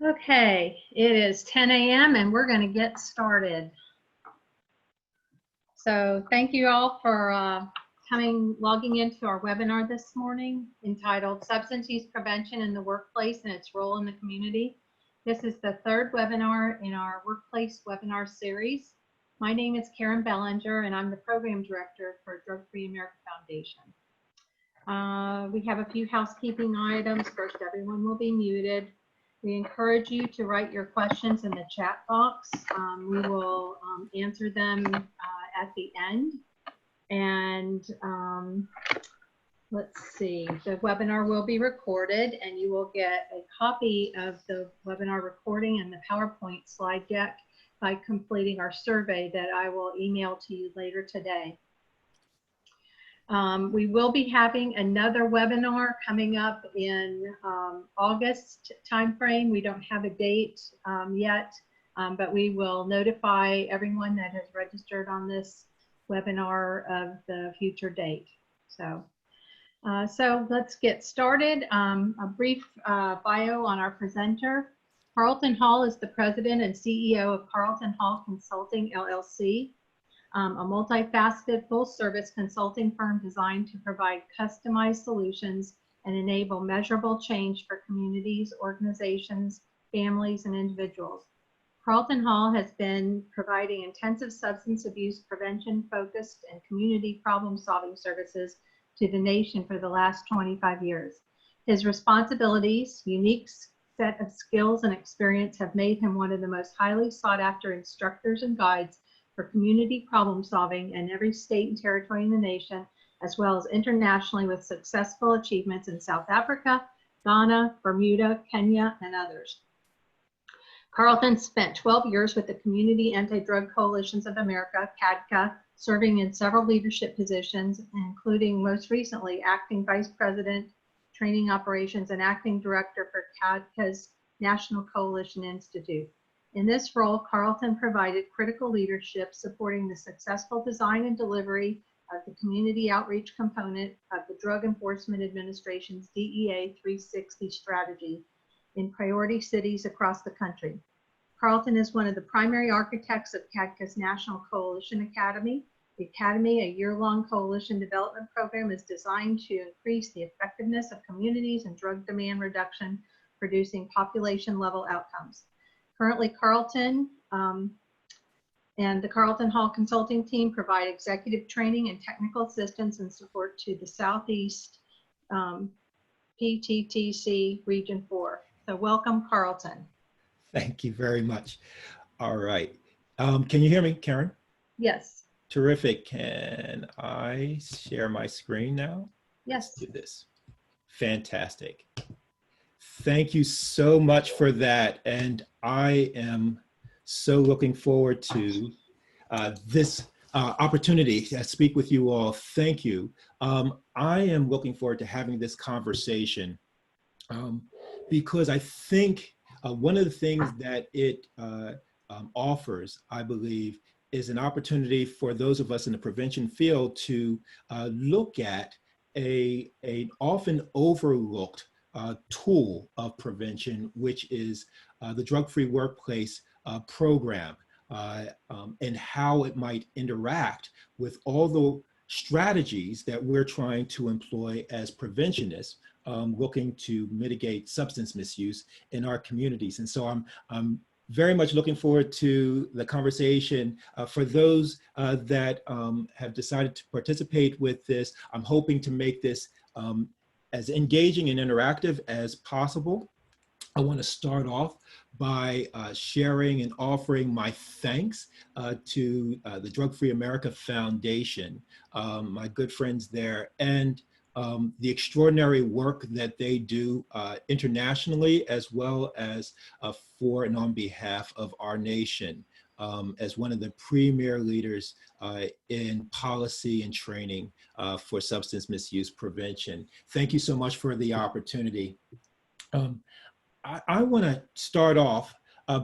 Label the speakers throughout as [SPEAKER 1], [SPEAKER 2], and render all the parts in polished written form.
[SPEAKER 1] Okay, it is 10 a.m. and we're going to get started. So thank you all for logging into our webinar this morning entitled Substance Use Prevention in the Workplace and Its Role in the Community. This is the third webinar in our workplace webinar series. My name is Karen Bellinger and I'm the Program Director for Drug Free America Foundation. We have a few housekeeping items. First, everyone will be muted. We encourage you to write your questions in the chat box. We will answer them at the end. And let's see, the webinar will be recorded and you will get a copy of the webinar recording and the PowerPoint slide deck by completing our survey that I will email to you later today. We will be having another webinar coming up in August timeframe. We don't have a date yet, but we will notify everyone that has registered on this webinar of the future date. So let's get started. A brief bio on our presenter. Carlton Hall is the president and CEO of Carlton Hall Consulting, LLC. A multifaceted full-service consulting firm designed to provide customized solutions and enable measurable change for communities, organizations, families, and individuals. Carlton Hall has been providing intensive substance abuse prevention focused and community problem-solving services to the nation for the last 25 years. His responsibilities, unique set of skills and experience have made him one of the most highly sought-after instructors and guides for community problem solving in every state and territory in the nation, as well as internationally with successful achievements in South Africa, Ghana, Bermuda, Kenya, and others. Carlton spent 12 years with the Community Anti-Drug Coalitions of America, CADCA, serving in several leadership positions, including most recently acting vice president, training operations, and acting director for CADCA's National Coalition Institute. In this role, Carlton provided critical leadership supporting the successful design and delivery of the community outreach component of the Drug Enforcement Administration's DEA 360 strategy in priority cities across the country. Carlton is one of the primary architects of CADCA's National Coalition Academy. The Academy, a year-long coalition development program, is designed to increase the effectiveness of communities and drug demand reduction, producing population-level outcomes. Currently, Carlton and the Carlton Hall Consulting team provide executive training and technical assistance and support to the Southeast PTTC Region 4. So welcome, Carlton.
[SPEAKER 2] Thank you very much. All right. Can you hear me, Karen?
[SPEAKER 1] Yes.
[SPEAKER 2] Terrific. Can I share my screen now?
[SPEAKER 1] Yes.
[SPEAKER 2] Let's do this. Fantastic. Thank you so much for that. And I am so looking forward to this opportunity to speak with you all. Thank you. I am looking forward to having this conversation because I think one of the things that it offers, I believe, is an opportunity for those of us in the prevention field to look at an often overlooked tool of prevention, which is the drug-free workplace program, and how it might interact with all the strategies that we're trying to employ as preventionists, looking to mitigate substance misuse in our communities. And so I'm very much looking forward to the conversation. For those that have decided to participate with this, I'm hoping to make this as engaging and interactive as possible. I want to start off by sharing and offering my thanks to the Drug Free America Foundation, my good friends there, and the extraordinary work that they do internationally, as well as for and on behalf of our nation, as one of the premier leaders in policy and training for substance misuse prevention. Thank you so much for the opportunity. I want to start off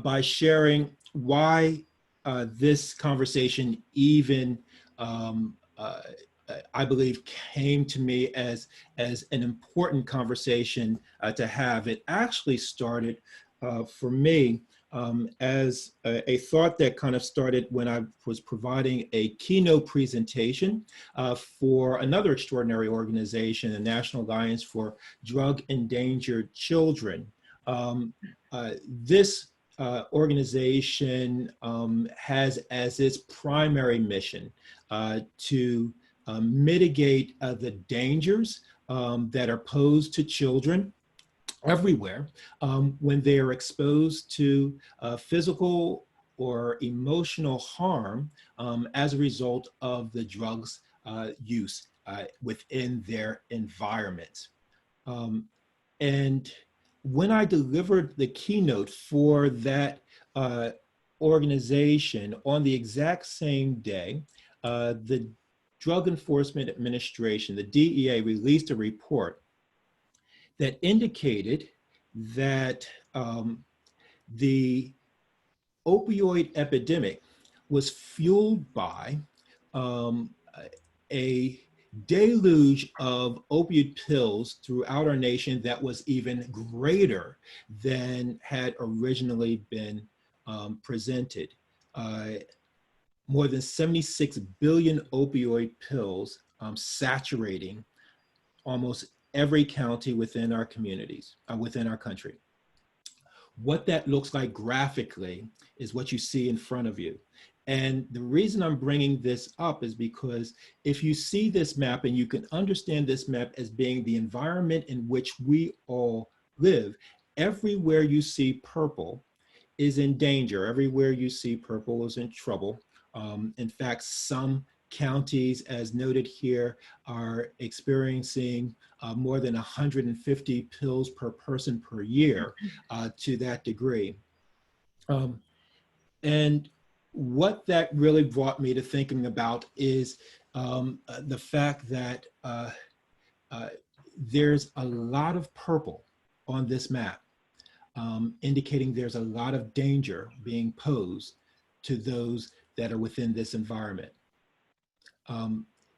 [SPEAKER 2] by sharing why this conversation even I believe came to me as an important conversation to have. It actually started for me, as a thought that kind of started when I was providing a keynote presentation for another extraordinary organization, the National Alliance for Drug Endangered Children. This organization has as its primary mission to mitigate the dangers that are posed to children everywhere when they are exposed to physical or emotional harm as a result of the drugs use within their environment. And when I delivered the keynote for that organization on the exact same day, the Drug Enforcement Administration, the DEA, released a report that indicated that the opioid epidemic was fueled by a deluge of opioid pills throughout our nation that was even greater than had originally been presented. More than 76 billion opioid pills saturating almost every county within our communities, within our country. What that looks like graphically is what you see in front of you. And the reason I'm bringing this up is because if you see this map and you can understand this map as being the environment in which we all live, everywhere you see purple is in danger. Everywhere you see purple is in trouble. In fact, some counties, as noted here, are experiencing more than 150 pills per person per year to that degree. And what that really brought me to thinking about is the fact that there's a lot of purple on this map, indicating there's a lot of danger being posed to those that are within this environment.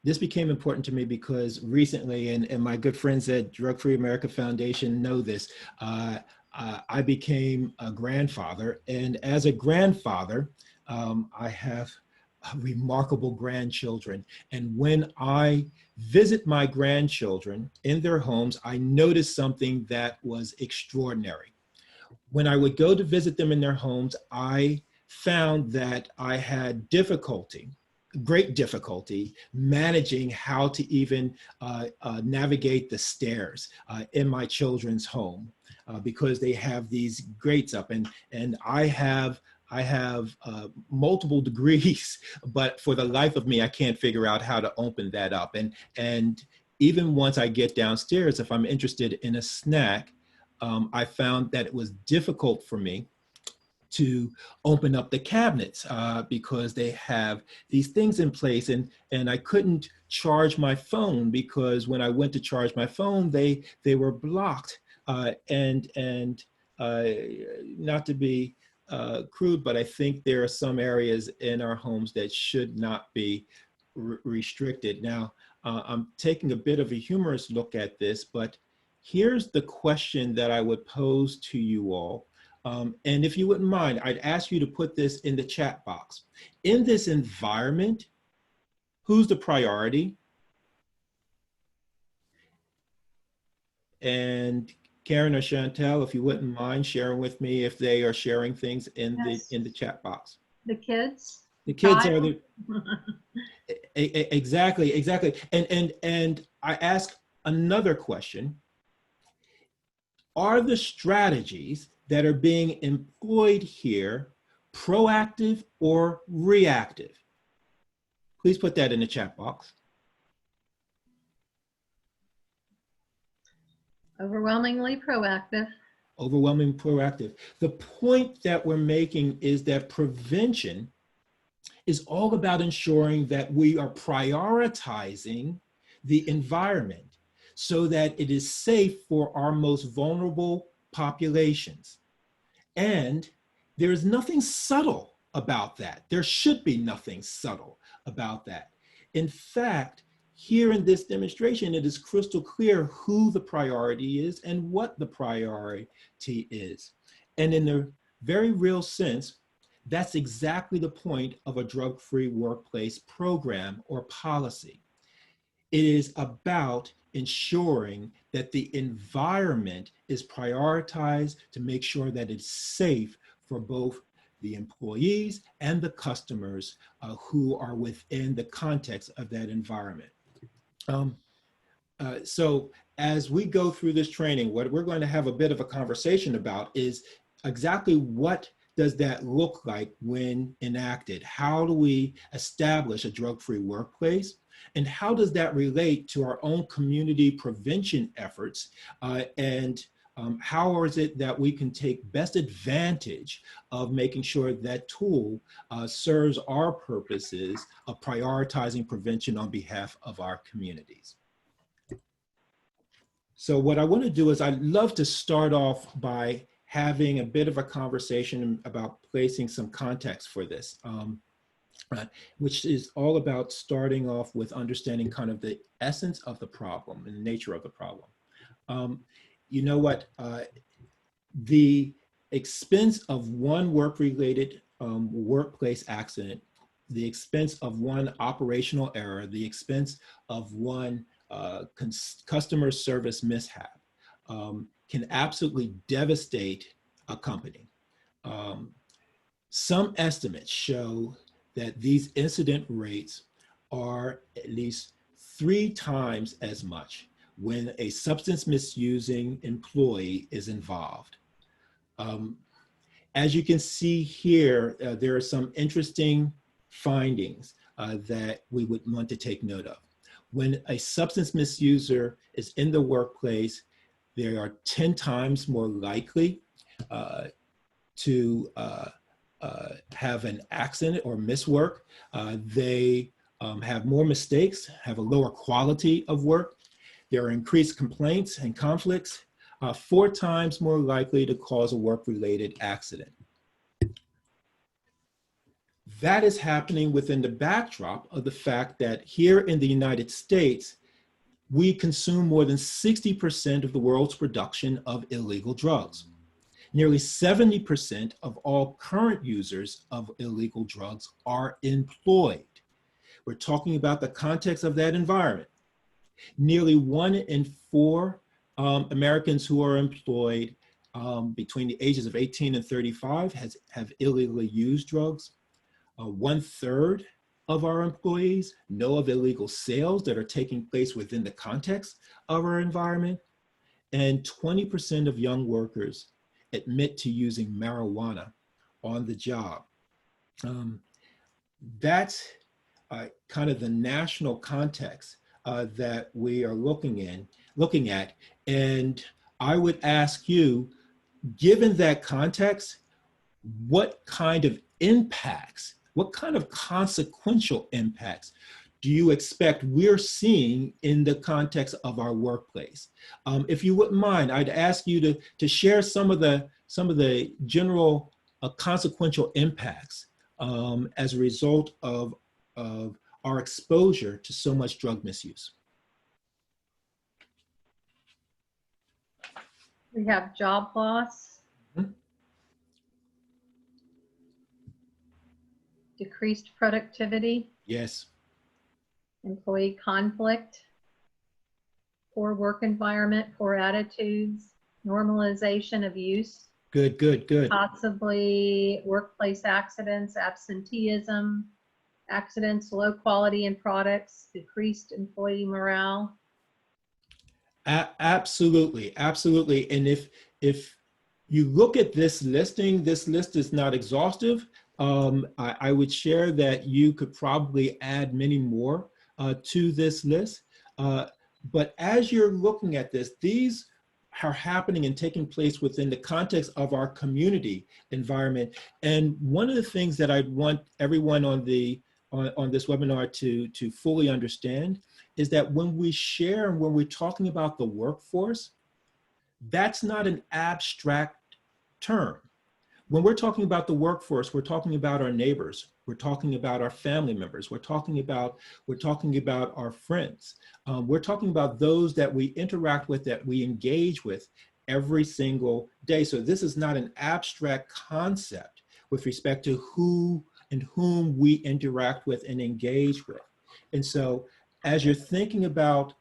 [SPEAKER 2] This became important to me because recently, and my good friends at Drug Free America Foundation know this, I became a grandfather, and as a grandfather, I have remarkable grandchildren. And when I visit my grandchildren in their homes, I noticed something that was extraordinary. When I would go to visit them in their homes, I found that I had great difficulty managing how to even navigate the stairs in my children's home because they have these grates up, and I have multiple degrees, but for the life of me, I can't figure out how to open that up. And even once I get downstairs, if I'm interested in a snack, I found that it was difficult for me to open up the cabinets because they have these things in place, and I couldn't charge my phone because when I went to charge my phone, they were blocked. And not to be crude, but I think there are some areas in our homes that should not be restricted. Now, I'm taking a bit of a humorous look at this, but here's the question that I would pose to you all. And if you wouldn't mind, I'd ask you to put this in the chat box. In this environment, who's the priority? And Karen or Chantel, if you wouldn't mind sharing with me if they are sharing things in the chat box.
[SPEAKER 1] The kids.
[SPEAKER 2] The kids are the exactly. And I ask another question. Are the strategies that are being employed here proactive or reactive? Please put that in the chat box.
[SPEAKER 1] Overwhelmingly proactive.
[SPEAKER 2] Overwhelmingly proactive. The point that we're making is that prevention is all about ensuring that we are prioritizing the environment so that it is safe for our most vulnerable populations. And there is nothing subtle about that. There should be nothing subtle about that. In fact, here in this demonstration, it is crystal clear who the priority is and what the priority is. And in a very real sense, that's exactly the point of a drug-free workplace program or policy. It is about ensuring that the environment is prioritized to make sure that it's safe for both the employees and the customers who are within the context of that environment. So as we go through this training, what we're going to have a bit of a conversation about is exactly what does that look like when enacted? How do we establish a drug-free workplace? And how does that relate to our own community prevention efforts? How is it that we can take best advantage of making sure that tool serves our purposes of prioritizing prevention on behalf of our communities? So what I want to do is I'd love to start off by having a bit of a conversation about placing some context for this, which is all about starting off with understanding kind of the essence of the problem and the nature of the problem. You know what? The expense of one work-related workplace accident, the expense of one operational error, the expense of one customer service mishap can absolutely devastate a company. Some estimates show that these incident rates are at least 3 times as much when a substance misusing employee is involved. As you can see here, there are some interesting findings that we would want to take note of. When a substance misuser is in the workplace, they are 10 times more likely to have an accident or miss work. They have more mistakes, have a lower quality of work. There are increased complaints and conflicts, 4 times more likely to cause a work-related accident. That is happening within the backdrop of the fact that here in the United States, we consume more than 60% of the world's production of illegal drugs. Nearly 70% of all current users of illegal drugs are employed. We're talking about the context of that environment. Nearly 1 in 4 Americans who are employed between the ages of 18 and 35 have illegally used drugs. 1/3 of our employees know of illegal sales that are taking place within the context of our environment. And 20% of young workers admit to using marijuana on the job. That's kind of the national context that we are looking at. And I would ask you, given that context, what kind of impacts, what kind of consequential impacts do you expect we're seeing in the context of our workplace? If you wouldn't mind, I'd ask you to share some of the general consequential impacts as a result of our exposure to so much drug misuse.
[SPEAKER 1] We have job loss, decreased productivity.
[SPEAKER 2] Yes.
[SPEAKER 1] Employee conflict, poor work environment, poor attitudes, normalization of use.
[SPEAKER 2] Good, good, good.
[SPEAKER 1] Possibly workplace accidents, absenteeism, accidents, low quality in products, decreased employee morale.
[SPEAKER 2] Absolutely, absolutely. And if you look at this listing, this list is not exhaustive. I would share that you could probably add many more to this list. But as you're looking at this, these are happening and taking place within the context of our community environment. And one of the things that I'd want everyone on this webinar to fully understand is that when we share and when we're talking about the workforce, that's not an abstract term. When we're talking about the workforce, we're talking about our neighbors, we're talking about our family members, we're talking about our friends, we're talking about those that we interact with, that we engage with every single day. So this is not an abstract concept with respect to who and whom we interact with and engage with. And so as you're thinking about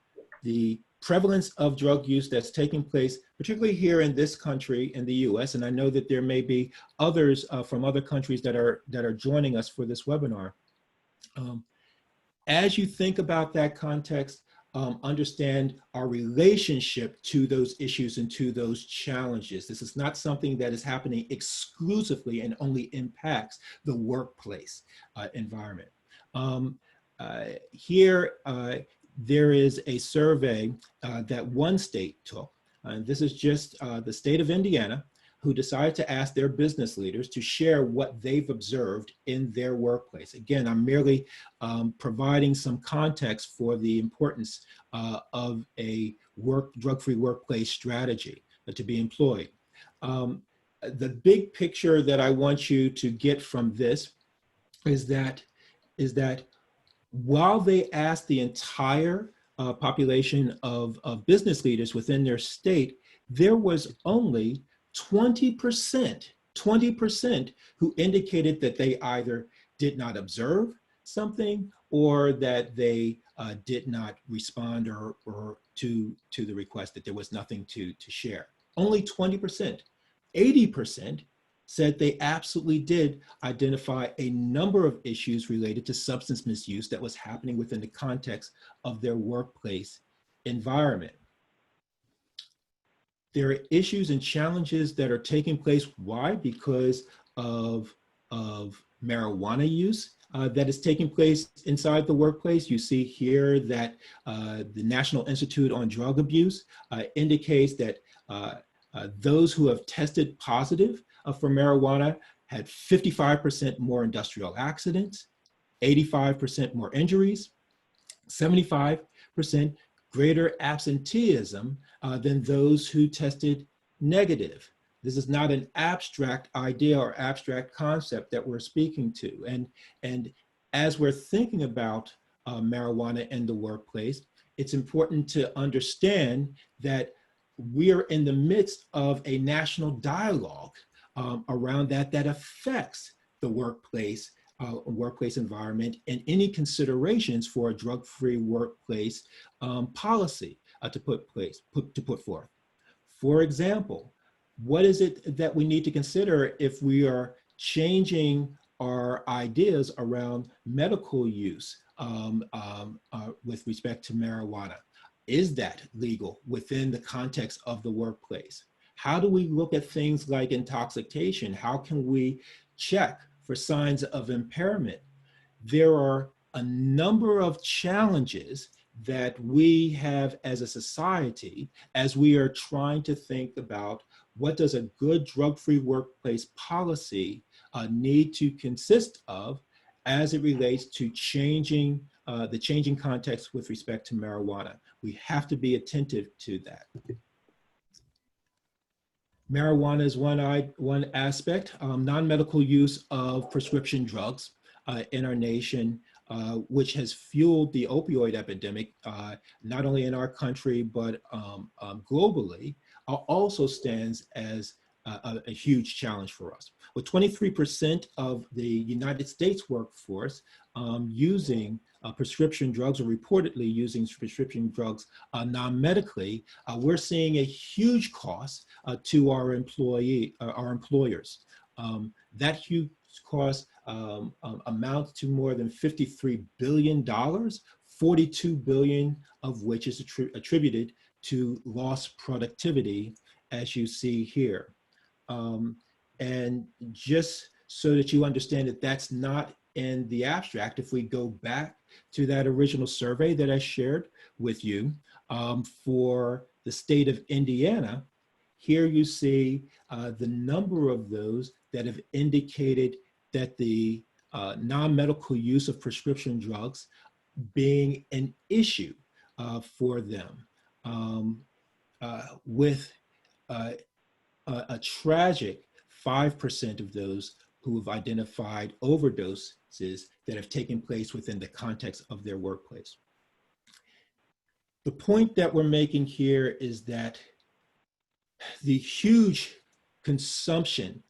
[SPEAKER 2] the prevalence of drug use that's taking place, particularly here in this country, in the US, and I know that there may be others from other countries that are joining us for this webinar. As you think about that context, understand our relationship to those issues and to those challenges. This is not something that is happening exclusively and only impacts the workplace environment. Here, there is a survey that one state took, and this is just the state of Indiana, who decided to ask their business leaders to share what they've observed in their workplace. Again, I'm merely providing some context for the importance of a drug-free workplace strategy to be employed. The big picture that I want you to get from this is that while they asked the entire population of business leaders within their state, there was only 20% who indicated that they either did not observe something or that they did not respond or to the request, that there was nothing to share. Only 20%. 80% said they absolutely did identify a number of issues related to substance misuse that was happening within the context of their workplace environment. There are issues and challenges that are taking place. Why? Because of marijuana use that is taking place inside the workplace. You see here that the National Institute on Drug Abuse indicates that those who have tested positive for marijuana had 55% more industrial accidents, 85% more injuries, 75% greater absenteeism than those who tested negative. This is not an abstract idea or abstract concept that we're speaking to. And as we're thinking about marijuana in the workplace, it's important to understand that we are in the midst of a national dialogue around that affects the workplace environment and any considerations for a drug-free workplace policy to put forth. For example, what is it that we need to consider if we are changing our ideas around medical use with respect to marijuana? Is that legal within the context of the workplace? How do we look at things like intoxication? How can we check for signs of impairment? There are a number of challenges that we have as a society as we are trying to think about what does a good drug-free workplace policy need to consist of as it relates to changing the changing context with respect to marijuana. We have to be attentive to that. Marijuana is one aspect. Non-medical use of prescription drugs in our nation, which has fueled the opioid epidemic, not only in our country, but globally, also stands as a huge challenge for us. With 23% of the United States workforce using prescription drugs or reportedly using prescription drugs non-medically, we're seeing a huge cost to our employers. That huge cost amounts to more than $53 billion, 42 billion of which is attributed to lost productivity, as you see here. And just so that you understand that that's not in the abstract, if we go back to that original survey that I shared with you for the state of Indiana, here you see the number of those that have indicated that the non-medical use of prescription drugs being an issue for them, with a tragic 5% of those who have identified overdoses that have taken place within the context of their workplace. The point that we're making here is that the huge consumption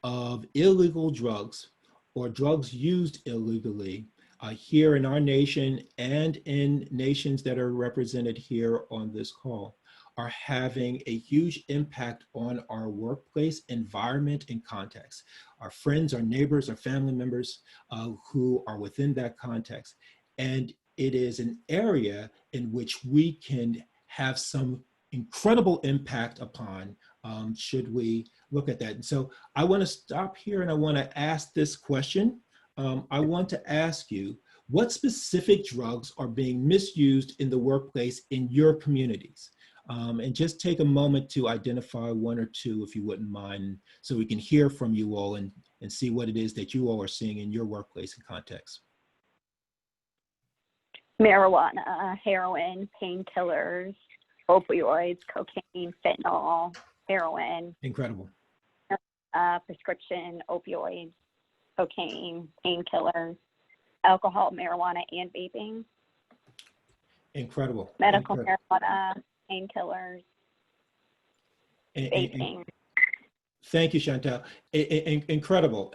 [SPEAKER 2] of illegal drugs or drugs used illegally here in our nation and in nations that are represented here on this call are having a huge impact on our workplace environment and context. Our friends, our neighbors, our family members who are within that context. And it is an area in which we can have some incredible impact upon should we look at that. And so I want to stop here and I want to ask this question. I want to ask you, what specific drugs are being misused in the workplace in your communities? And just take a moment to identify one or two, if you wouldn't mind, so we can hear from you all and see what it is that you all are seeing in your workplace and context.
[SPEAKER 3] Marijuana, heroin, painkillers, opioids, cocaine, fentanyl, heroin.
[SPEAKER 2] Incredible.
[SPEAKER 3] Prescription opioids, cocaine, painkillers, alcohol, marijuana, and vaping.
[SPEAKER 2] Incredible.
[SPEAKER 3] Medical marijuana, painkillers, vaping.
[SPEAKER 2] Thank you, Chantal. Incredible.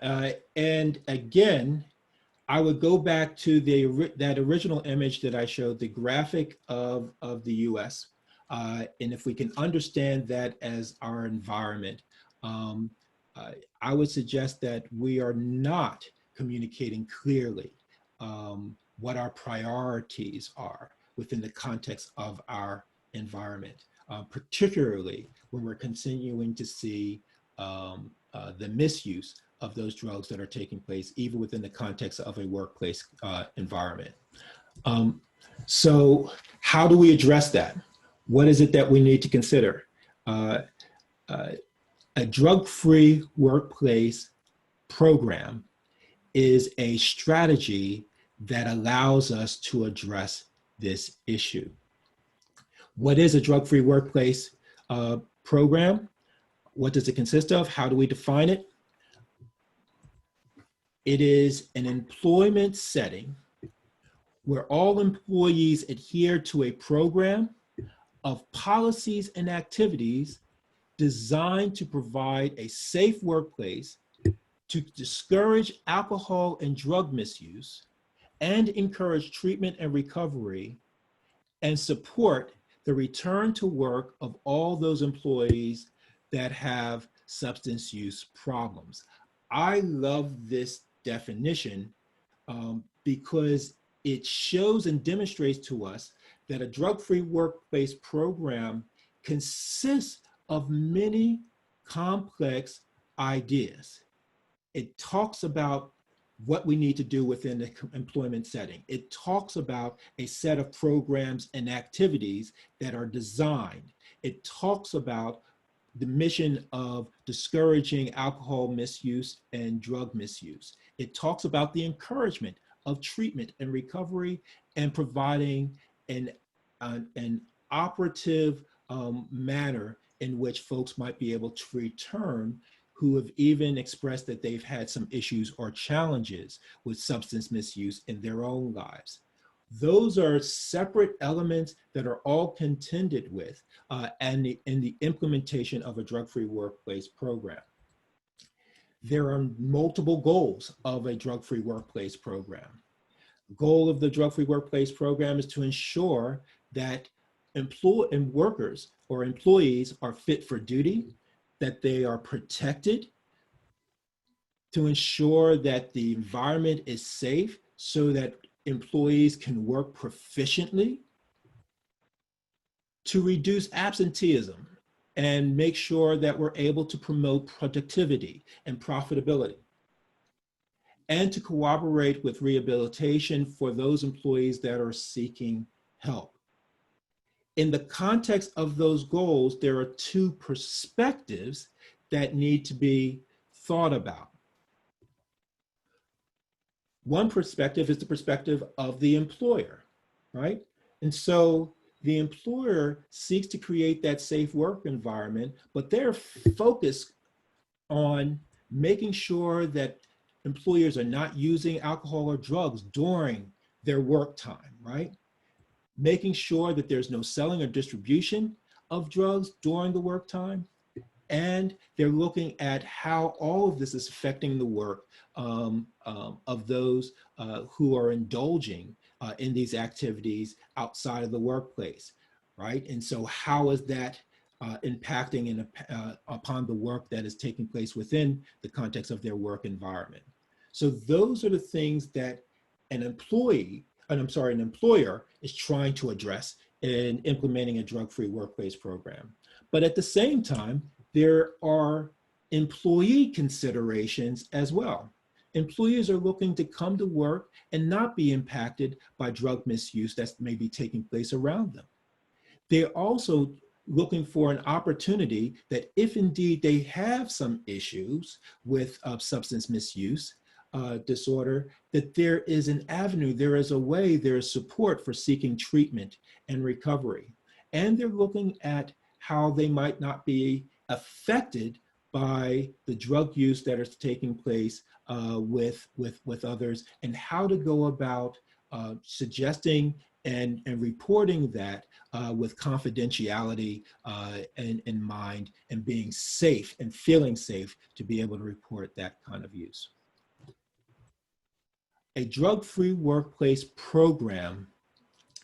[SPEAKER 2] And again, I would go back to that original image that I showed, the graphic of the US. And if we can understand that as our environment, I would suggest that we are not communicating clearly what our priorities are within the context of our environment, particularly when we're continuing to see the misuse of those drugs that are taking place, even within the context of a workplace environment. So how do we address that? What is it that we need to consider? A drug-free workplace program is a strategy that allows us to address this issue. What is a drug-free workplace program? What does it consist of? How do we define it? It is an employment setting where all employees adhere to a program of policies and activities designed to provide a safe workplace to discourage alcohol and drug misuse and encourage treatment and recovery and support the return to work of all those employees that have substance use problems. I love this definition because it shows and demonstrates to us that a drug-free workplace program consists of many complex ideas. It talks about what we need to do within the employment setting. It talks about a set of programs and activities that are designed. It talks about the mission of discouraging alcohol misuse and drug misuse. It talks about the encouragement of treatment and recovery and providing an operative manner in which folks might be able to return who have even expressed that they've had some issues or challenges with substance misuse in their own lives. Those are separate elements that are all contended with in the implementation of a drug-free workplace program. There are multiple goals of a drug-free workplace program. The goal of the drug-free workplace program is to ensure that workers or employees are fit for duty, that they are protected, to ensure that the environment is safe so that employees can work proficiently, to reduce absenteeism and make sure that we're able to promote productivity and profitability, and to cooperate with rehabilitation for those employees that are seeking help. In the context of those goals, there are two perspectives that need to be thought about. One perspective is the perspective of the employer, right? And so the employer seeks to create that safe work environment, but they're focused on making sure that employers are not using alcohol or drugs during their work time, right? Making sure that there's no selling or distribution of drugs during the work time, and they're looking at how all of this is affecting the work of those who are indulging in these activities outside of the workplace, right? And so how is that impacting upon the work that is taking place within the context of their work environment? So those are the things that an employer is trying to address in implementing a drug-free workplace program. But at the same time, there are employee considerations as well. Employees are looking to come to work and not be impacted by drug misuse that's maybe taking place around them. They're also looking for an opportunity that if indeed they have some issues with substance misuse disorder, that there is an avenue, there is a way, there is support for seeking treatment and recovery. And they're looking at how they might not be affected by the drug use that is taking place with others, and how to go about suggesting and reporting that with confidentiality in mind, and being safe and feeling safe to be able to report that kind of use. A drug-free workplace program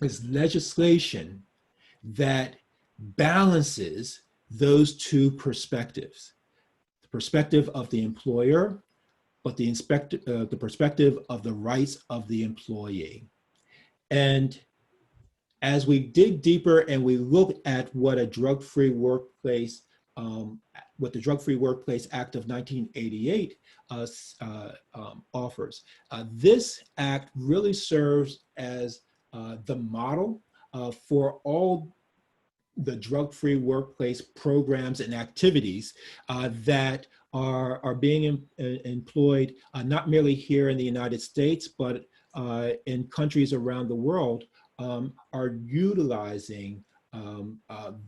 [SPEAKER 2] is legislation that balances those two perspectives: the perspective of the employer, but the perspective of the rights of the employee. And as we dig deeper and we look at what a drug-free workplace, what the Drug-Free Workplace Act of 1988 offers, this act really serves as the model for all the drug-free workplace programs and activities that are being employed not merely here in the United States, but in countries around the world, are utilizing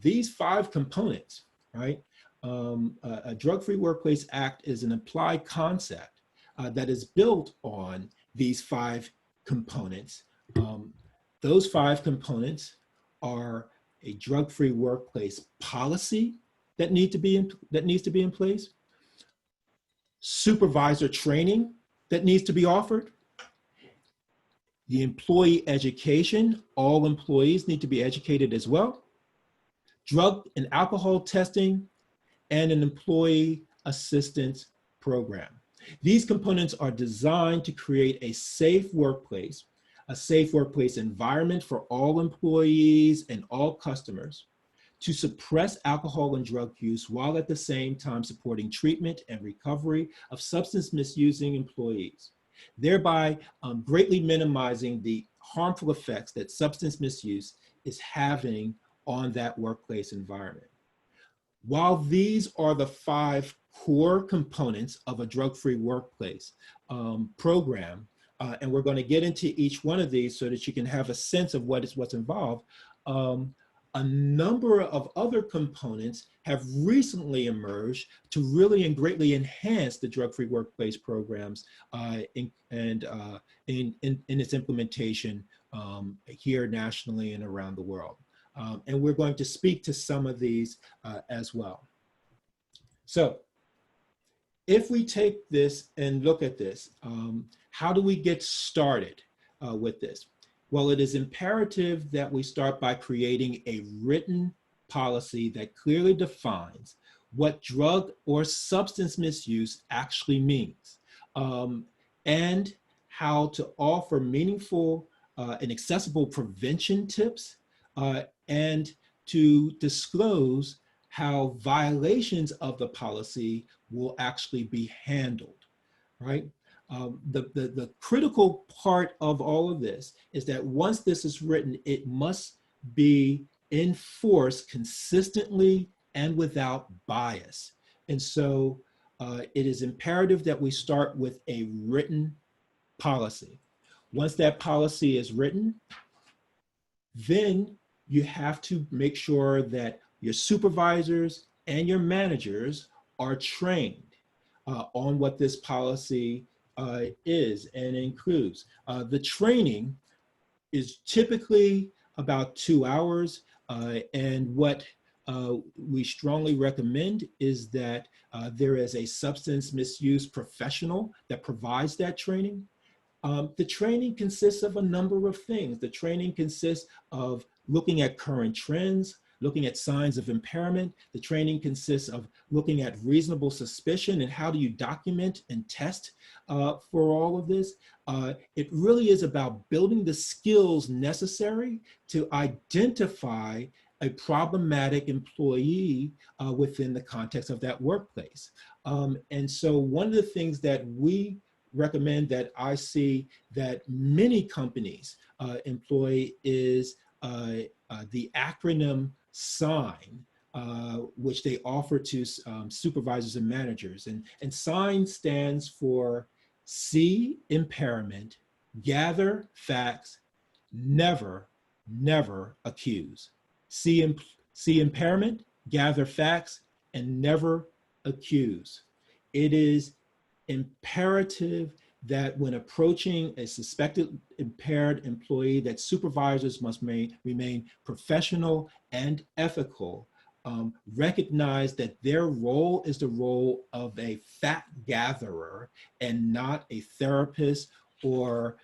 [SPEAKER 2] these 5 components, right? A Drug-Free Workplace Act is an applied concept that is built on these 5 components. Those 5 components are a drug-free workplace policy that needs to be in place, supervisor training that needs to be offered, the employee education, all employees need to be educated as well, drug and alcohol testing, and an employee assistance program. These components are designed to create a safe workplace environment for all employees and all customers, to suppress alcohol and drug use while at the same time supporting treatment and recovery of substance misusing employees, thereby greatly minimizing the harmful effects that substance misuse is having on that workplace environment. While these are the 5 core components of a drug-free workplace program, and we're going to get into each one of these so that you can have a sense of what's involved, a number of other components have recently emerged to really and greatly enhance the drug-free workplace programs in its implementation here nationally and around the world. And we're going to speak to some of these as well. So if we take this and look at this, how do we get started with this? Well, it is imperative that we start by creating a written policy that clearly defines what drug or substance misuse actually means, and how to offer meaningful and accessible prevention tips, and to disclose how violations of the policy will actually be handled, right? The critical part of all of this is that once this is written, it must be enforced consistently and without bias. And so it is imperative that we start with a written policy. Once that policy is written, then you have to make sure that your supervisors and your managers are trained on what this policy is and includes. The training is typically about 2 hours, and what we strongly recommend is that there is a substance misuse professional that provides that training. The training consists of a number of things. The training consists of looking at current trends, looking at signs of impairment. The training consists of looking at reasonable suspicion and how do you document and test for all of this. It really is about building the skills necessary to identify a problematic employee within the context of that workplace. And so one of the things that we recommend, that I see that many companies employ, is the acronym SIGN, which they offer to supervisors and managers. And SIGN stands for see impairment, gather facts, never accuse. See impairment, gather facts, and never accuse. It is imperative that when approaching a suspected impaired employee, that supervisors must remain professional and ethical. Recognize that their role is the role of a fact gatherer and not a therapist or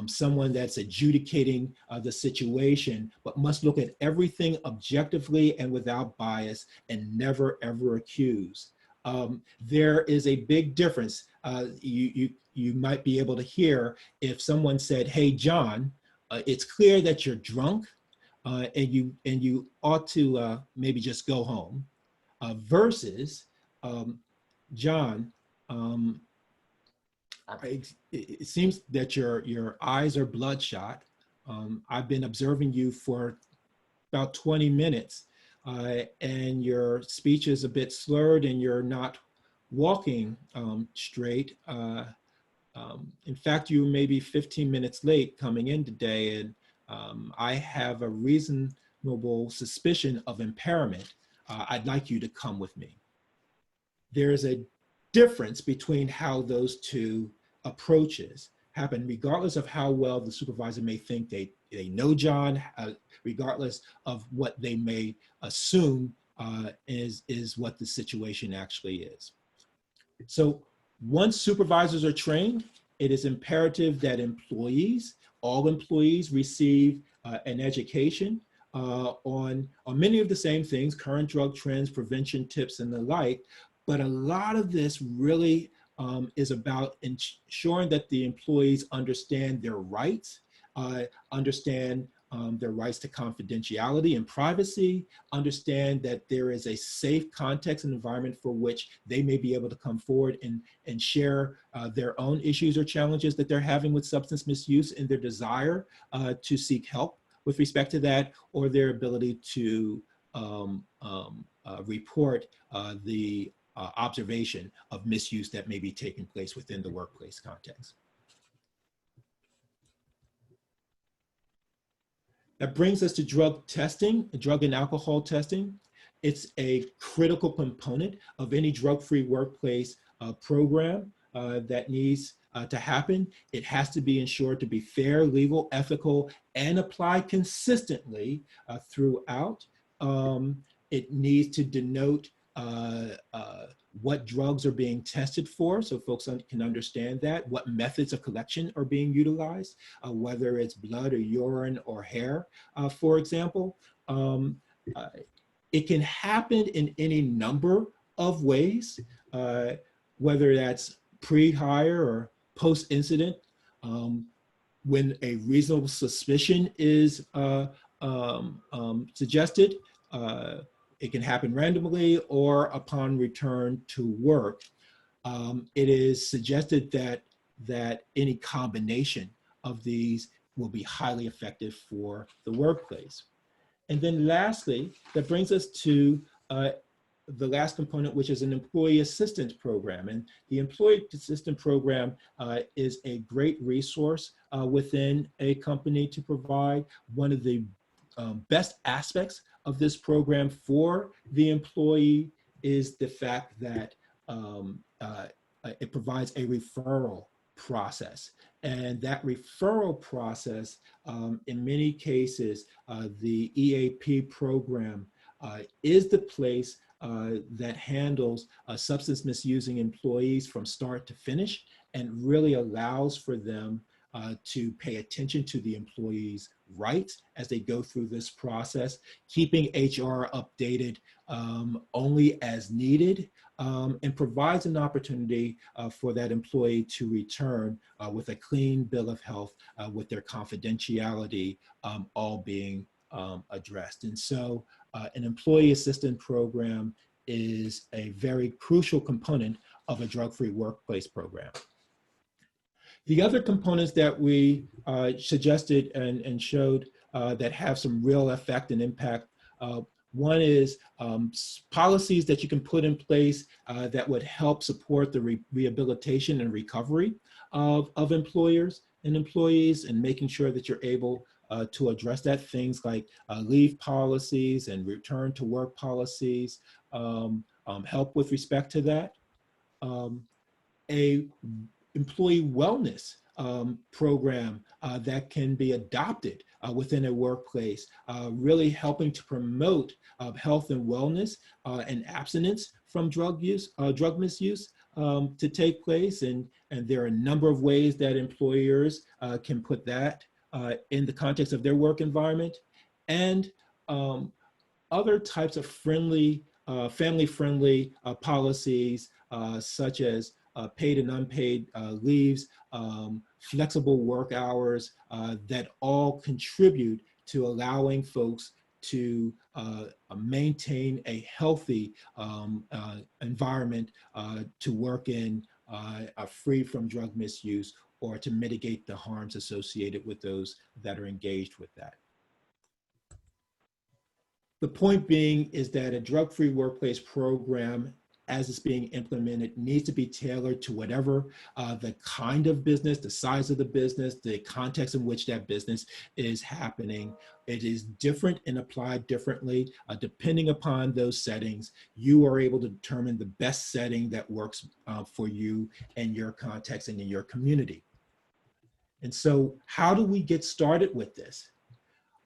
[SPEAKER 2] someone that's adjudicating the situation, but must look at everything objectively and without bias and never ever accuse. There is a big difference. You might be able to hear if someone said, "Hey, John, it's clear that you're drunk and you ought to maybe just go home," versus, "John, it seems that your eyes are bloodshot. I've been observing you for about 20 minutes and your speech is a bit slurred and you're not walking straight. In fact, you may be 15 minutes late coming in today, and I have a reasonable suspicion of impairment. I'd like you to come with me." There's a difference between how those two approaches happen, regardless of how well the supervisor may think they know John, regardless of what they may assume is what the situation actually is. So once supervisors are trained, it is imperative that all employees receive an education on many of the same things, current drug trends, prevention tips, and the like. But a lot of this really is about ensuring that the employees understand their rights, understand their rights to confidentiality and privacy, understand that there is a safe context and environment for which they may be able to come forward and share their own issues or challenges that they're having with substance misuse, and their desire to seek help with respect to that, or their ability to report the observation of misuse that may be taking place within the workplace context. That brings us to drug testing, drug and alcohol testing. It's a critical component of any drug-free workplace program that needs to happen. It has to be ensured to be fair, legal, ethical, and applied consistently throughout. It needs to denote what drugs are being tested for, so folks can understand that, what methods of collection are being utilized, whether it's blood or urine or hair, for example. It can happen in any number of ways, whether that's pre-hire or post-incident, when a reasonable suspicion is suggested. It can happen randomly or upon return to work. It is suggested that any combination of these will be highly effective for the workplace. And then lastly, that brings us to the last component, which is an employee assistance program. And the employee assistance program is a great resource within a company to provide. One of the best aspects of this program for the employee is the fact that it provides a referral process. And that referral process, in many cases, the EAP program is the place that handles substance misusing employees from start to finish and really allows for them to pay attention to the employees' rights as they go through this process, keeping HR updated only as needed, and provides an opportunity for that employee to return with a clean bill of health with their confidentiality all being addressed. And so an employee assistance program is a very crucial component of a drug-free workplace program. The other components that we suggested and showed that have some real effect and impact, one is policies that you can put in place that would help support the rehabilitation and recovery of employers and employees, and making sure that you're able to address that. Things like leave policies and return to work policies help with respect to that. A employee wellness program that can be adopted within a workplace, really helping to promote health and wellness and abstinence from drug misuse to take place. And there are a number of ways that employers can put that in the context of their work environment, and other types of family-friendly policies such as paid and unpaid leaves, flexible work hours that all contribute to allowing folks to maintain a healthy environment to work in, free from drug misuse, or to mitigate the harms associated with those that are engaged with that. The point being is that a drug-free workplace program, as it's being implemented, needs to be tailored to whatever the kind of business, the size of the business, the context in which that business is happening. It is different and applied differently. Depending upon those settings, you are able to determine the best setting that works for you and your context and in your community. And so how do we get started with this?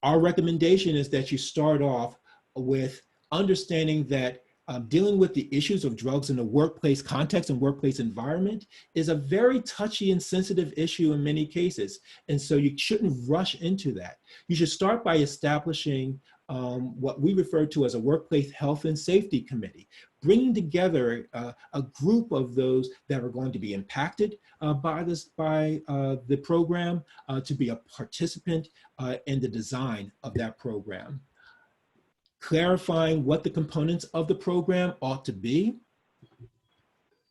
[SPEAKER 2] Our recommendation is that you start off with understanding that dealing with the issues of drugs in the workplace context and workplace environment is a very touchy and sensitive issue in many cases. And so you shouldn't rush into that. You should start by establishing what we refer to as a workplace health and safety committee, bringing together a group of those that are going to be impacted by the program to be a participant in the design of that program. Clarifying what the components of the program ought to be,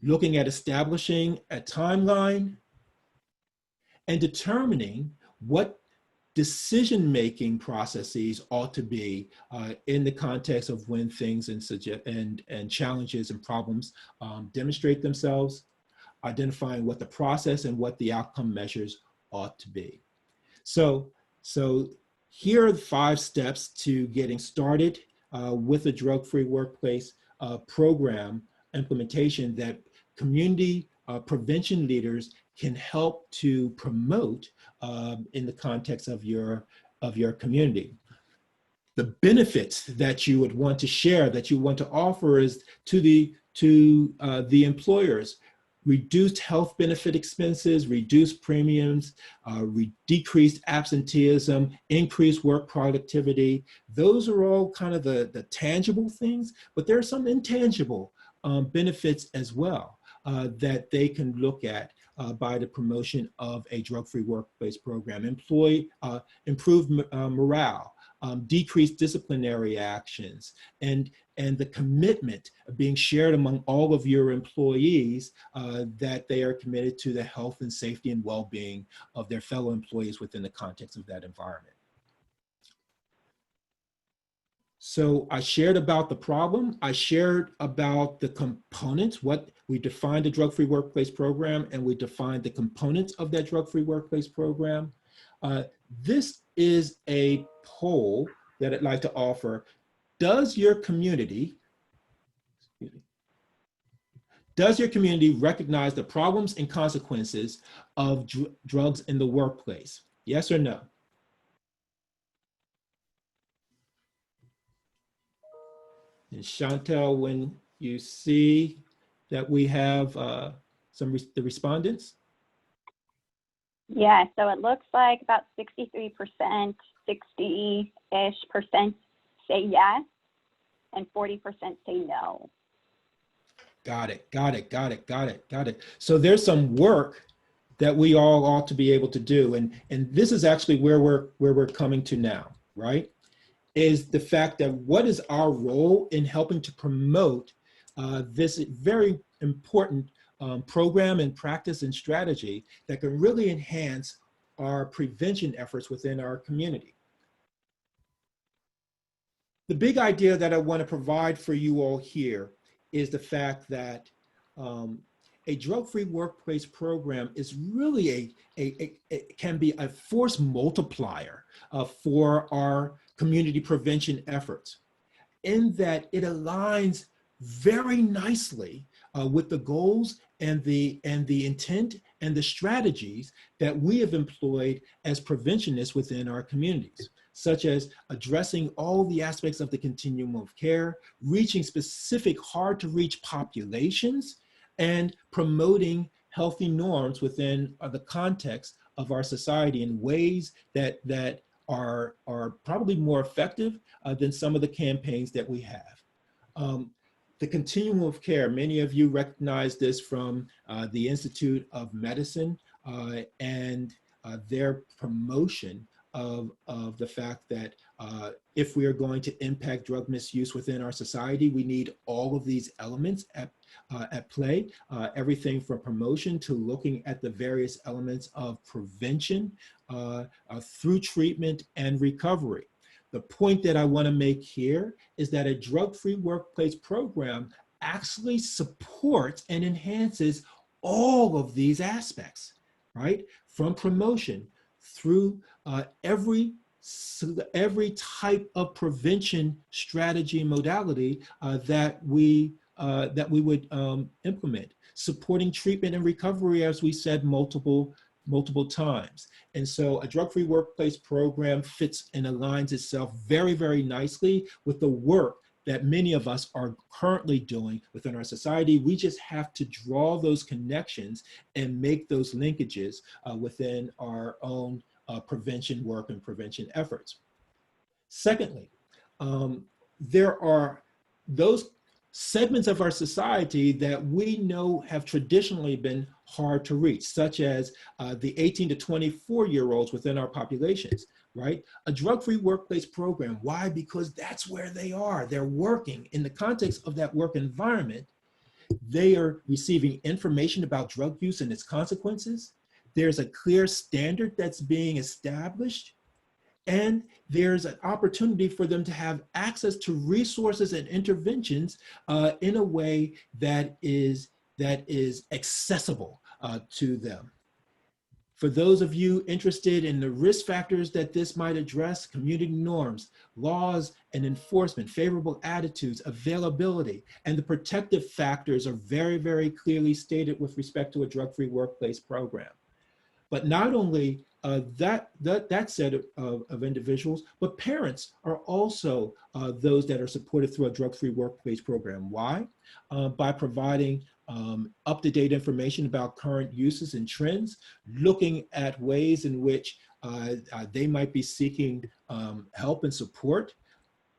[SPEAKER 2] looking at establishing a timeline, and determining what decision-making processes ought to be in the context of when things and challenges and problems demonstrate themselves, identifying what the process and what the outcome measures ought to be. So here are the 5 steps to getting started with a drug-free workplace program implementation that community prevention leaders can help to promote in the context of your community. The benefits that you would want to share, that you want to offer, is to the employers: reduced health benefit expenses, reduced premiums, decreased absenteeism, increased work productivity. Those are all kind of the tangible things, but there are some intangible benefits as well that they can look at by the promotion of a drug-free workplace program. Improved morale, decreased disciplinary actions, and the commitment being shared among all of your employees that they are committed to the health and safety and well-being of their fellow employees within the context of that environment. So I shared about the problem. I shared about the components, what we defined a drug-free workplace program, and we defined the components of that drug-free workplace program. This is a poll that I'd like to offer. Does your community recognize the problems and consequences of drugs in the workplace? Yes or no? And Chantel, when you see that we have the respondents?
[SPEAKER 3] Yeah, so it looks like about 63%, 60-ish percent say yes, and 40% say no.
[SPEAKER 2] Got it, got it, got it, got it, got it. So there's some work that we all ought to be able to do. And this is actually where we're coming to now, right? Is the fact that what is our role in helping to promote this very important program and practice and strategy that can really enhance our prevention efforts within our community. The big idea that I want to provide for you all here is the fact that a drug-free workplace program is really it can be a force multiplier for our community prevention efforts, in that it aligns very nicely with the goals and the intent and the strategies that we have employed as preventionists within our communities, such as addressing all the aspects of the continuum of care, reaching specific hard to reach populations, and promoting healthy norms within the context of our society in ways that are probably more effective than some of the campaigns that we have. The continuum of care, many of you recognize this from the Institute of Medicine and their promotion of the fact that if we are going to impact drug misuse within our society, we need all of these elements at play, everything from promotion to looking at the various elements of prevention through treatment and recovery. The point that I want to make here is that a drug-free workplace program actually supports and enhances all of these aspects, right? From promotion through every type of prevention strategy and modality that we would implement, supporting treatment and recovery, as we said multiple times. And so a drug-free workplace program fits and aligns itself very, very nicely with the work that many of us are currently doing within our society. We just have to draw those connections and make those linkages within our own prevention work and prevention efforts. Secondly, there are those segments of our society that we know have traditionally been hard to reach, such as the 18 to 24-year-olds within our populations, right? A drug-free workplace program, why? Because that's where they are. They're working. In the context of that work environment, they are receiving information about drug use and its consequences. There's a clear standard that's being established, and there's an opportunity for them to have access to resources and interventions in a way that is accessible to them. For those of you interested in the risk factors that this might address, community norms, laws and enforcement, favorable attitudes, availability, and the protective factors are very, very clearly stated with respect to a drug-free workplace program. But not only that set of individuals, but parents are also those that are supported through a drug-free workplace program. Why? By providing up-to-date information about current uses and trends, looking at ways in which they might be seeking help and support,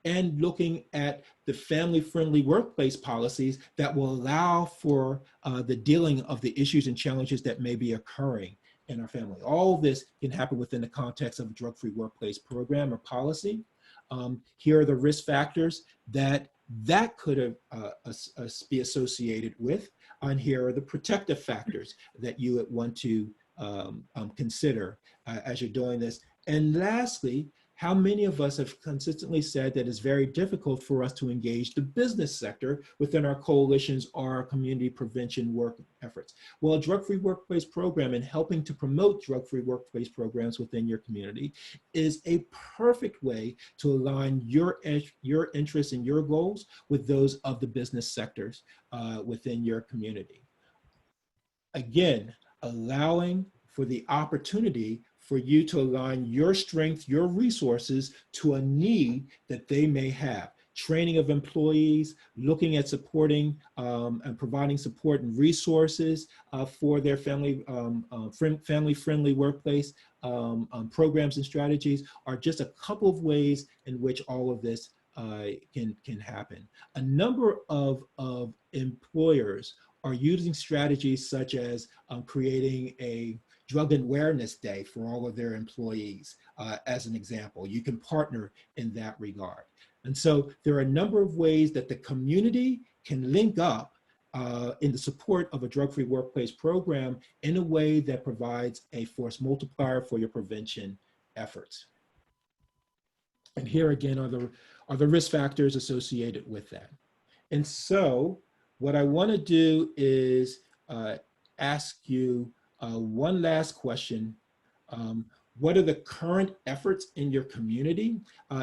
[SPEAKER 2] and looking at the family-friendly workplace policies that will allow for the dealing of the issues and challenges that may be occurring in our family. All of this can happen within the context of a drug-free workplace program or policy. Here are the risk factors that could be associated with, and here are the protective factors that you would want to consider as you're doing this. And lastly, how many of us have consistently said that it's very difficult for us to engage the business sector within our coalitions or our community prevention work efforts? Well, a drug-free workplace program and helping to promote drug-free workplace programs within your community is a perfect way to align your interests and your goals with those of the business sectors within your community. Again, allowing for the opportunity for you to align your strength, your resources to a need that they may have. training of employees, looking at supporting and providing support and resources for their family-friendly workplace programs and strategies are just a couple of ways in which all of this can happen. A number of employers are using strategies such as creating a drug awareness day for all of their employees, as an example. You can partner in that regard. And so there are a number of ways that the community can link up in the support of a drug-free workplace program in a way that provides a force multiplier for your prevention efforts. And here again are the risk factors associated with that. And so what I want to do is ask you one last question. What are the current efforts in your community?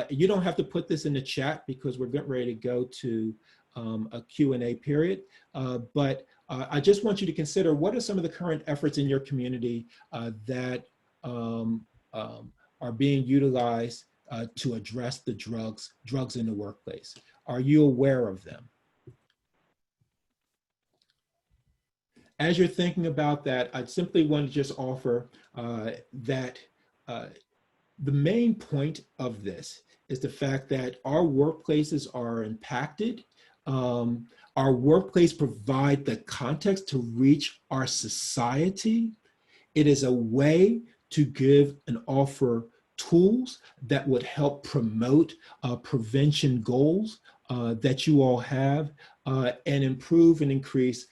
[SPEAKER 2] You don't have to put this in the chat because we're getting ready to go to a Q&A period. But I just want you to consider, what are some of the current efforts in your community that are being utilized to address the drugs in the workplace? Are you aware of them? As you're thinking about that, I simply want to just offer that the main point of this is the fact that our workplaces are impacted. Our workplace provide the context to reach our society. It is a way to give and offer tools that would help promote prevention goals that you all have and improve and increase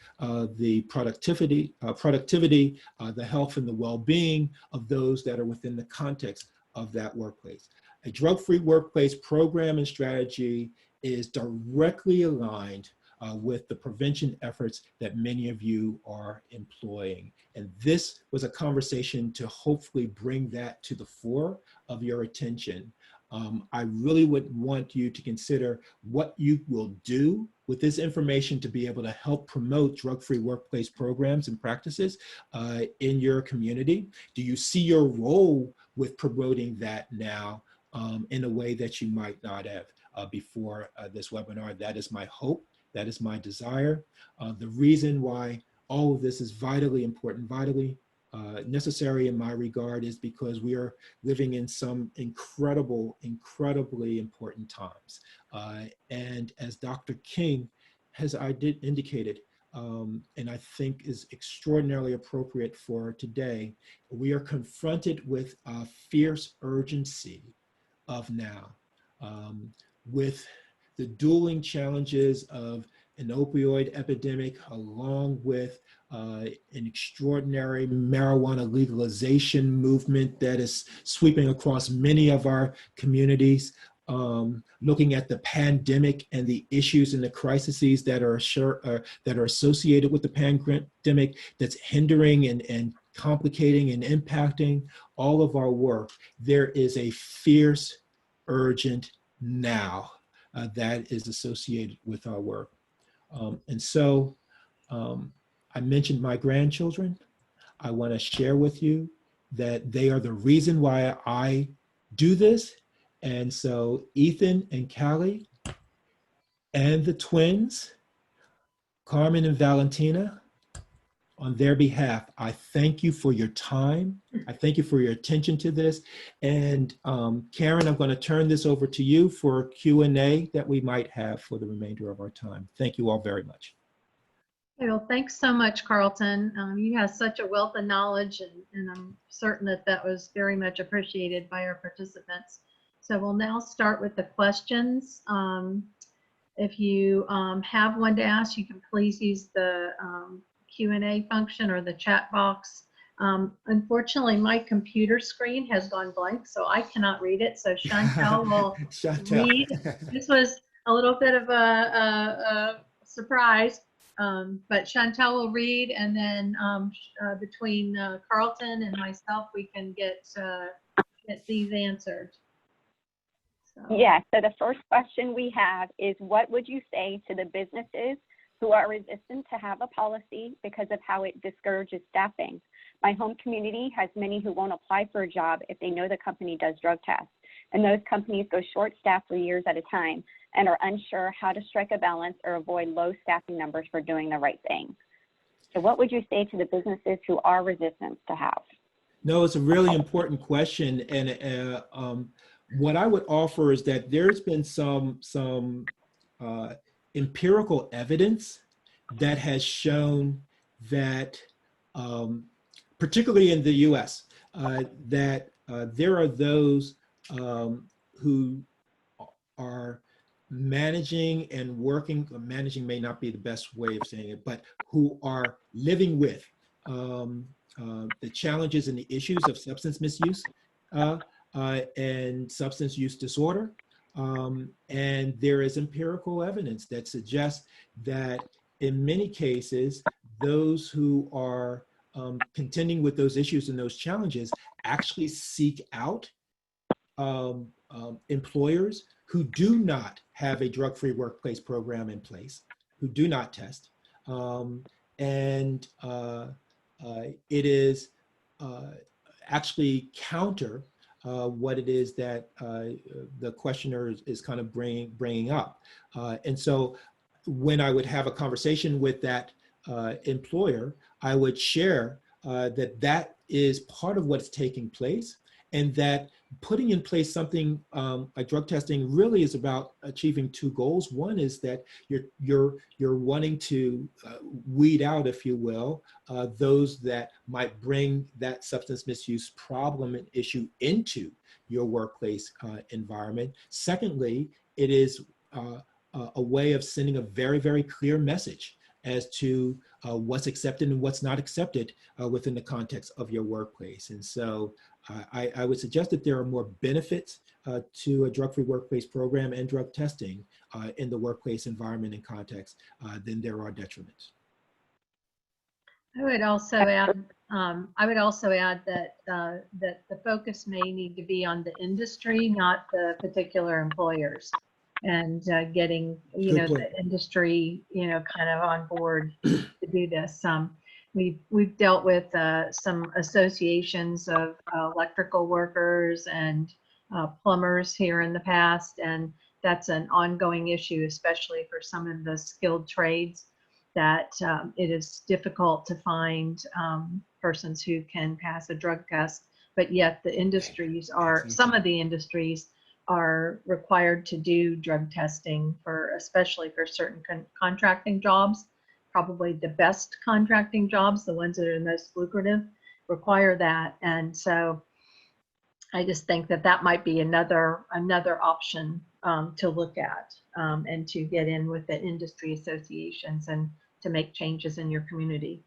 [SPEAKER 2] the productivity, the health and the well-being of those that are within the context of that workplace. A drug-free workplace program and strategy is directly aligned with the prevention efforts that many of you are employing. And this was a conversation to hopefully bring that to the fore of your attention. I really would want you to consider what you will do with this information to be able to help promote drug-free workplace programs and practices in your community. Do you see your role with promoting that now in a way that you might not have before this webinar? That is my hope. That is my desire. The reason why all of this is vitally important, vitally necessary in my regard, is because we are living in some incredibly important times. And as Dr. King has indicated, and I think is extraordinarily appropriate for today, we are confronted with a fierce urgency of now, with the dueling challenges of an opioid epidemic, along with an extraordinary marijuana legalization movement that is sweeping across many of our communities, looking at the pandemic and the issues and the crises that are associated with the pandemic, that's hindering and complicating and impacting all of our work. There is a fierce, urgent now that is associated with our work. And so I mentioned my grandchildren. I want to share with you that they are the reason why I do this. And so Ethan and Callie and the twins, Carmen and Valentina, on their behalf, I thank you for your time. I thank you for your attention to this. And Karen, I'm going to turn this over to you for Q&A that we might have for the remainder of our time. Thank you all very much.
[SPEAKER 1] Well, thanks so much, Carlton. You have such a wealth of knowledge, and I'm certain that that was very much appreciated by our participants. So we'll now start with the questions. If you have one to ask, you can please use the Q&A function or the chat box. Unfortunately, my computer screen has gone blank, so I cannot read it. So Chantel will read. This was a little bit of a surprise, but Chantel will read, and then between Carlton and myself, we can get these answered. So.
[SPEAKER 3] Yeah, so the first question we have is, what would you say to the businesses who are resistant to have a policy because of how it discourages staffing? My home community has many who won't apply for a job if they know the company does drug tests, and those companies go short-staffed for years at a time. and are unsure how to strike a balance or avoid low staffing numbers for doing the right thing. So what would you say to the businesses who are resistant to have?
[SPEAKER 2] No, it's a really important question. And what I would offer is that there's been some empirical evidence that has shown that, particularly in the US, that there are those who are managing and working, managing may not be the best way of saying it, but who are living with the challenges and the issues of substance misuse and substance use disorder. And there is empirical evidence that suggests that in many cases, those who are contending with those issues and those challenges actually seek out employers who do not have a drug-free workplace program in place, who do not test. It is actually counter what it is that the questioner is kind of bringing up. And so when I would have a conversation with that employer, I would share that that is part of what's taking place, and that putting in place something like drug testing really is about achieving two goals. One is that you're wanting to weed out, if you will, those that might bring that substance misuse problem and issue into your workplace environment. Secondly, it is a way of sending a very, very clear message as to what's accepted and what's not accepted within the context of your workplace. And so I would suggest that there are more benefits to a drug-free workplace program and drug testing in the workplace environment and context than there are detriments.
[SPEAKER 1] I would also add that that the focus may need to be on the industry, not the particular employers, and getting the industry kind of on board to do this. We've dealt with some associations of electrical workers and plumbers here in the past, and that's an ongoing issue, especially for some of the skilled trades, that it is difficult to find persons who can pass a drug test, but yet the industries are, some of the industries are required to do drug testing especially for certain contracting jobs. Probably the best contracting jobs, the ones that are the most lucrative, require that. And so I just think that that might be another option to look at and to get in with the industry associations and to make changes in your community.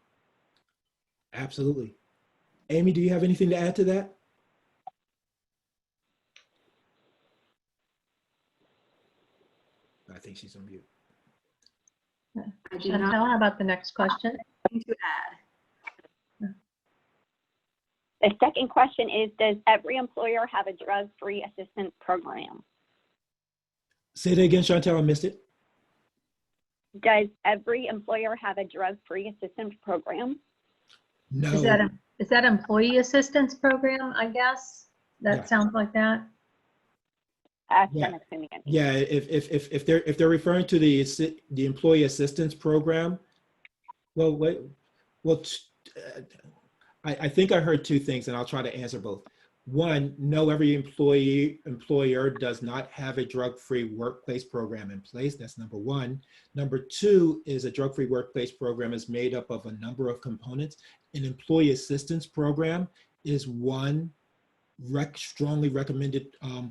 [SPEAKER 2] Absolutely. Amy, do you have anything to add to that? I think she's on mute.
[SPEAKER 1] Chantal, how about the next question?
[SPEAKER 4] To add.
[SPEAKER 3] The second question is, does every employer have a drug-free assistance program?
[SPEAKER 2] Say that again, Chantal, I missed it.
[SPEAKER 3] Does every employer have a drug-free assistance program?
[SPEAKER 2] No.
[SPEAKER 1] Is that employee assistance program, I guess? That sounds like that.
[SPEAKER 3] Yeah. I'm assuming it.
[SPEAKER 2] Yeah, if they're referring to the employee assistance program, I think I heard two things, and I'll try to answer both. One, no, every employer does not have a drug-free workplace program in place. That's number one. Number two is a drug-free workplace program is made up of a number of components. An employee assistance program is one strongly recommended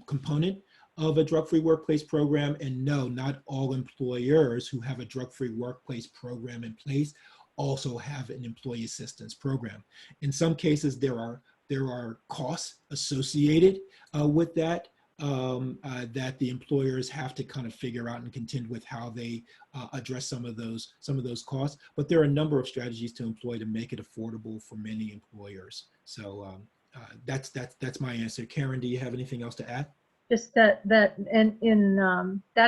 [SPEAKER 2] component of a drug-free workplace program. And no, not all employers who have a drug-free workplace program in place also have an employee assistance program. In some cases, there are costs associated with that that the employers have to kind of figure out and contend with how they address some of those costs. But there are a number of strategies to employ to make it affordable for many employers. So that's my answer. Karen, do you have anything else to add?
[SPEAKER 1] Just that that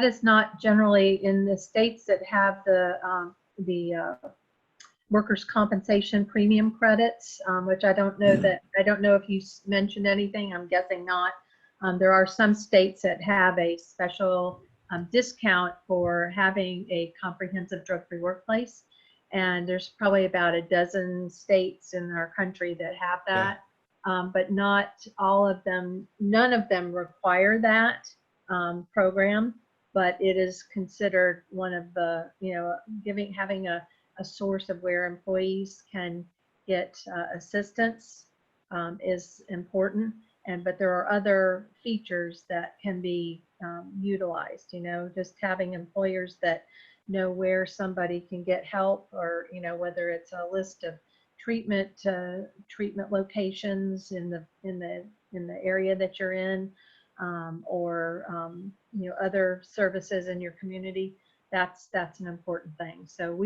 [SPEAKER 1] is not generally in the states that have the workers' compensation premium credits, which I don't know if you mentioned anything. I'm guessing not. There are some states that have a special discount for having a comprehensive drug-free workplace. And there's probably about a dozen states in our country that have that. But not all of them, none of them require that program, but it is considered one of the, having a source of where employees can get assistance is important. But there are other features that can be utilized, just having employers that know where somebody can get help, or, whether it's a list of treatment locations in the area that you're in, or other services in your community. That's an important thing. So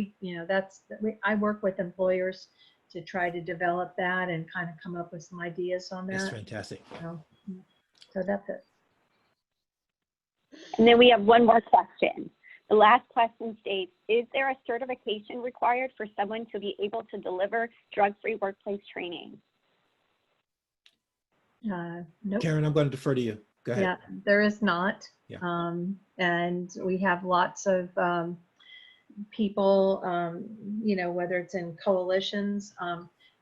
[SPEAKER 1] I work with employers to try to develop that and kind of come up with some ideas on that.
[SPEAKER 2] That's fantastic.
[SPEAKER 1] So that's it.
[SPEAKER 3] And then we have one more question. The last question states, is there a certification required for someone to be able to deliver drug-free workplace training?
[SPEAKER 1] Nope.
[SPEAKER 2] Karen, I'm going to defer to you. Go ahead.
[SPEAKER 1] Yeah, there is not.
[SPEAKER 2] Yeah.
[SPEAKER 1] And we have lots of people, whether it's in coalitions.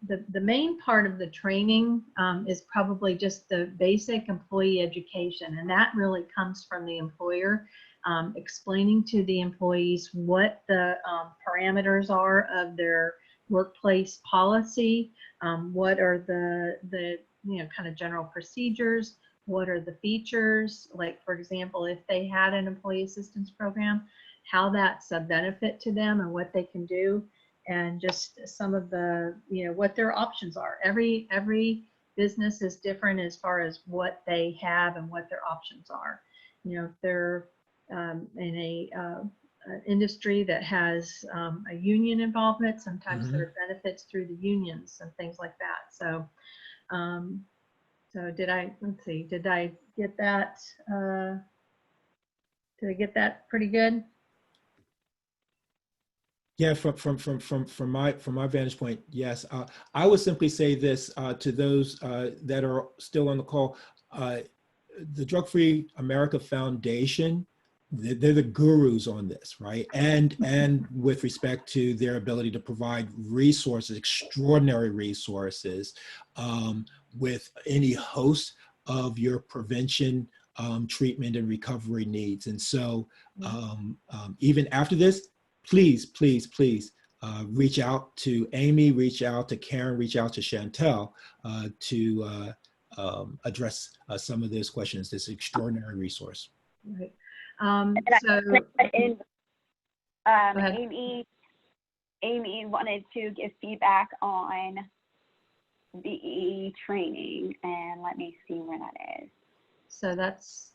[SPEAKER 1] The main part of the training is probably just the basic employee education, and that really comes from the employer. Explaining to the employees what the parameters are of their workplace policy, what are the kind of general procedures, what are the features, like for example, if they had an employee assistance program, how that's a benefit to them and what they can do, and just some of the, what their options are. Every business is different as far as what they have and what their options are. If they're in an industry that has a union involvement, sometimes there are benefits through the unions and things like that. So, let's see, did I get that? Did I get that pretty good?
[SPEAKER 2] Yeah, from my vantage point, yes. I would simply say this to those that are still on the call. The Drug-Free America Foundation, they're the gurus on this, right? And with respect to their ability to provide resources, extraordinary resources, with any host of your prevention, treatment, and recovery needs. And so even after this, please reach out to Amy, reach out to Karen, reach out to Chantel to address some of those questions, this extraordinary resource.
[SPEAKER 1] Right.
[SPEAKER 3] Amy wanted to give feedback on the training, and let me see where that is.
[SPEAKER 1] So that's,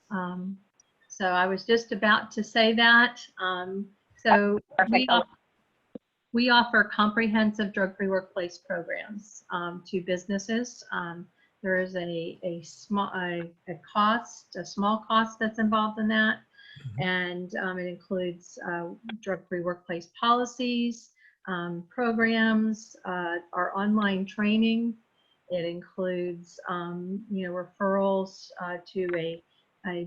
[SPEAKER 1] so I was just about to say that. So we offer comprehensive drug-free workplace programs to businesses. There is a small cost that's involved in that, and it includes drug-free workplace policies, programs, our online training. It includes referrals to a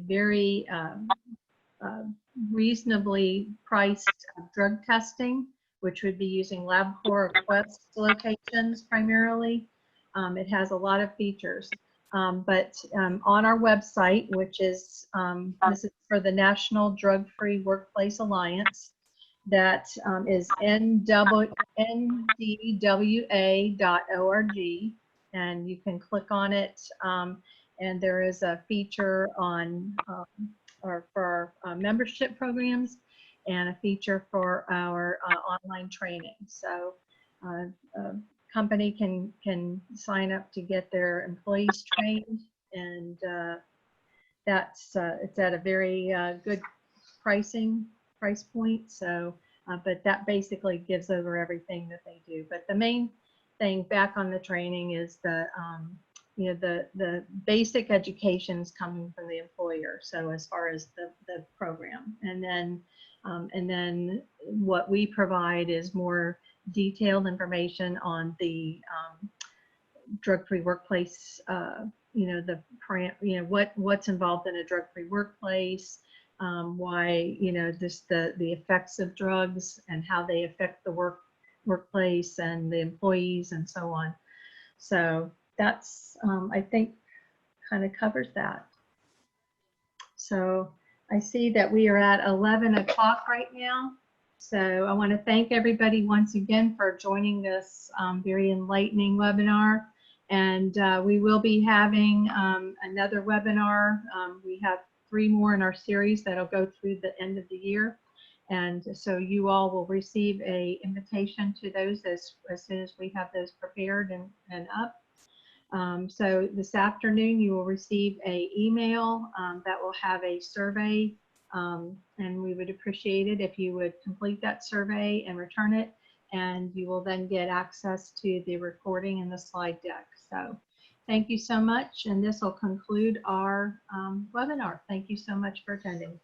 [SPEAKER 1] very reasonably priced drug testing, which would be using LabCorp or Quest locations primarily. It has a lot of features, but on our website, which is, this is for the National Drug-Free Workplace Alliance, that is ndwa.org, and you can click on it, and there is a feature on for our membership programs, and a feature for our online training. So company can sign up to get their employees trained, and it's at a very good price point. So, but that basically gives over everything that they do. But the main thing back on the training is the basic education is coming from the employer. So as far as the program, and then what we provide is more detailed information on the drug-free workplace, what's involved in a drug-free workplace, why, just the effects of drugs and how they affect the workplace and the employees and so on. So that's, I think, kind of covers that. So I see that we are at 11 o'clock right now. So I want to thank everybody once again for joining this very enlightening webinar. And we will be having another webinar. We have 3 more in our series that'll go through the end of the year. And so you all will receive an invitation to those as soon as we have those prepared and up. So this afternoon you will receive an email that will have a survey, and we would appreciate it if you would complete that survey and return it, and you will then get access to the recording and the slide deck. So thank you so much, and this will conclude our webinar. Thank you so much for attending.